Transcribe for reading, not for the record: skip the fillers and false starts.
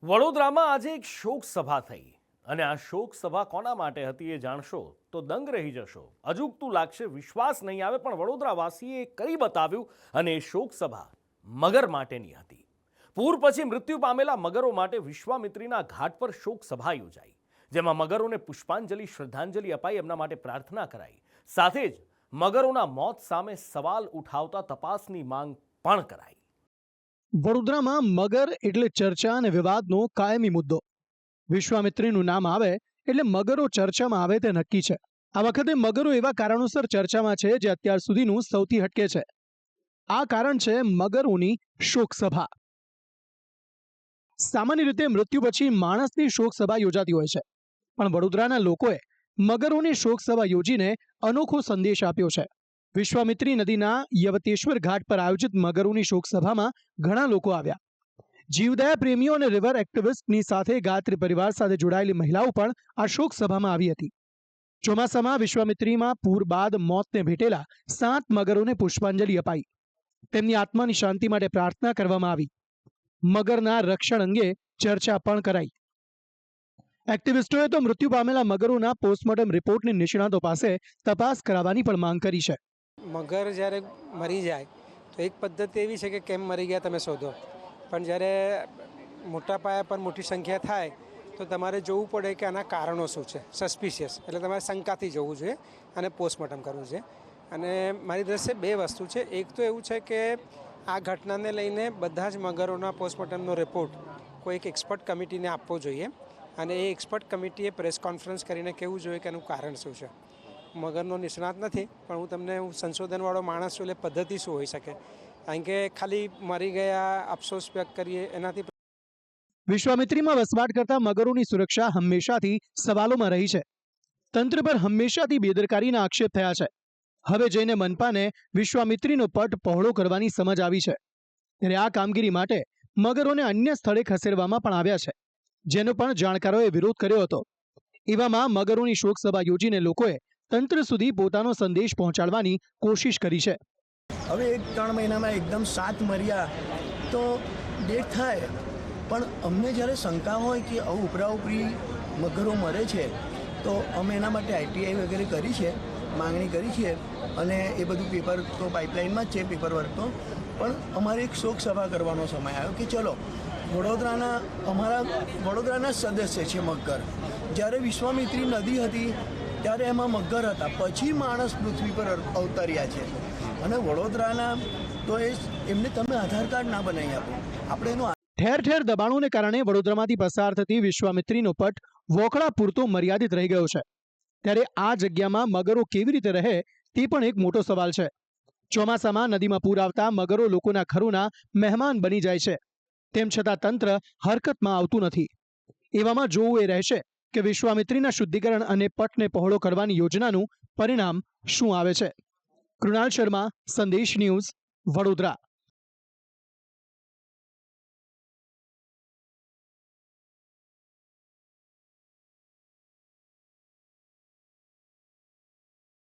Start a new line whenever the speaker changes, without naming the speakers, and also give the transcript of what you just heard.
વડોદરામાં આજે એક શોક સભા થઈ અને આ શોક સભા કોના માટે હતી એ જાણશો તો દંગ રહી જશો. અજુગતું લાગશે, વિશ્વાસ નહીં આવે, પણ વડોદરાવાસીએ કરી બતાવ્યું. અને એ શોક સભા મગર માટેની હતી. પૂર પછી મૃત્યુ પામેલા મગરો માટે વિશ્વામિત્રીના ઘાટ પર શોક સભા યોજાઈ, જેમાં મગરોને પુષ્પાંજલિ, શ્રદ્ધાંજલિ અપાઈ, એમના માટે પ્રાર્થના કરાઈ. સાથે જ મગરોના મોત સામે સવાલ ઉઠાવતા તપાસની માંગ પણ કરાઈ.
વડોદરામાં મગર એટલે ચર્ચા અને વિવાદનો કાયમી મુદ્દો. વિશ્વામિત્રીનું નામ આવે એટલે મગરો ચર્ચામાં આવે તે નક્કી છે. આ વખતે મગરો એવા કારણોસર ચર્ચામાં છે જે અત્યાર સુધીનું સૌથી હટકે છે. આ કારણ છે મગરોની શોક સભા. સામાન્ય રીતે મૃત્યુ પછી માણસની શોક સભા યોજાતી હોય છે, પણ વડોદરાના લોકોએ મગરોની શોક સભા યોજીને અનોખો સંદેશ આપ્યો છે. વિશ્વામિત્રી નદીના યવતેશ્વર ઘાટ પર આયોજિત મગરોની શોક સભામાં ઘણા લોકો આવ્યા. જીવદયા પ્રેમીઓ અને રિવર એક્ટિવિસ્ટની સાથે ગાયત્રી પરિવાર સાથે જોડાયેલી મહિલાઓ પણ આ શોક સભામાં આવી હતી. ચોમાસામાં વિશ્વામિત્રીમાં પૂર બાદ મોતને ભેટેલા 7 મગરોને પુષ્પાંજલિ અપાઈ. તેમની આત્માની શાંતિ માટે પ્રાર્થના કરવામાં આવી. મગરના રક્ષણ અંગે ચર્ચા પણ કરાઈ. એક્ટિવિસ્ટોએ તો મૃત્યુ પામેલા મગરોના પોસ્ટમોર્ટમ રિપોર્ટની નિષ્ણાતો પાસે તપાસ કરાવવાની પણ માંગ કરી છે.
મગર જ્યારે મરી જાય તો એક પદ્ધતિ એવી છે કે કેમ મરી ગયા તમે શોધો, પણ જ્યારે મોટા પાયા પર મોટી સંખ્યા થાય તો તમારે જોવું પડે કે આના કારણો શું છે. સસ્પિશિયસ એટલે તમારે શંકાથી જોવું જોઈએ અને પોસ્ટમોર્ટમ કરવું છે. અને મારી દ્રષ્ટિએ 2 વસ્તુ છે. એક તો એવું છે કે આ ઘટનાને લઈને બધા જ મગરોના પોસ્ટમોર્ટમનો રિપોર્ટ કોઈ એક એક્સપર્ટ કમિટીને આપવો જોઈએ, અને એ એક્સપર્ટ કમિટીએ પ્રેસ કોન્ફરન્સ કરીને કહેવું જોઈએ કે એનું કારણ શું છે. મગરનો નિષ્ણાત નથી, પણ હું સંશોધનવાળો માણસ છું, એટલે પદ્ધતિ શું હોઈ શકે, કારણ કે ખાલી મરી ગયા અફસોસ વ્યક્ત કરીએ એનાથી.
વિશ્વામિત્રીમાં વસવાટ કરતા મગરોની સુરક્ષા હંમેશાથી સવાલોમાં રહી છે. તંત્ર પર હંમેશાથી બેદરકારીના આક્ષેપ થયા છે. હવે જઈને મનપાને વિશ્વામિત્રીનો પટ પહોળો કરવાની સમજ આવી છે, ત્યારે આ કામગીરી માટે મગરોને અન્ય સ્થળે ખસેડવામાં પણ આવ્યા છે, જેનો પણ જાણકારોએ વિરોધ કર્યો હતો. એવામાં મગરોની શોક સભા યોજીને લોકોએ તંત્ર સુધી પોતાનો સંદેશ પહોંચાડવાની કોશિશ કરી છે.
હવે 1-3 મહિનામાં એકદમ 7 મર્યા તો ડેથ થાય, પણ અમને જ્યારે શંકા હોય કે આવું ઉપરાઉપરી મગરો મરે છે તો અમે એના માટે ITI વગેરે કરી છે, માંગણી કરી છે, અને એ બધું પેપર તો પાઇપલાઇનમાં જ છે, પેપર વર્ક તો. પણ અમારે એક શોક સભા કરવાનો સમય આવ્યો કે ચલો વડોદરાના સદસ્ય છે મગર. જ્યારે વિશ્વામિત્રી નદી હતી ત્યારે એમાં મગર હતા, પછી માણસ પૃથ્વી પર અવતર્યા છે. અને વડોદરાના તો એમને તમે આધાર કાર્ડ ના બનાવી આપો. આપણે એનું
ઠેર ઠેર દબાણોને કારણે વડોદરામાંથી પસાર થતી વિશ્વામિત્રીનો પટ વોકળા પૂરતો મર્યાદિત રહી ગયો છે. ત્યારે આ જગ્યામાં મગરો કેવી રીતે રહે તે પણ એક મોટો સવાલ છે. ચોમાસામાં નદીમાં પૂર આવતા મગરો લોકોના ઘરોના મહેમાન બની જાય છે, તેમ છતાં તંત્ર હરકતમાં આવતું નથી. એવામાં જોવું એ રહેશે કે વિશ્વામિત્રીના શુદ્ધિકરણ અને પટને પહોળો કરવાની યોજનાનું પરિણામ શું આવે છે. કૃણાલ શર્મા, સંદેશ ન્યૂઝ, વડોદરા.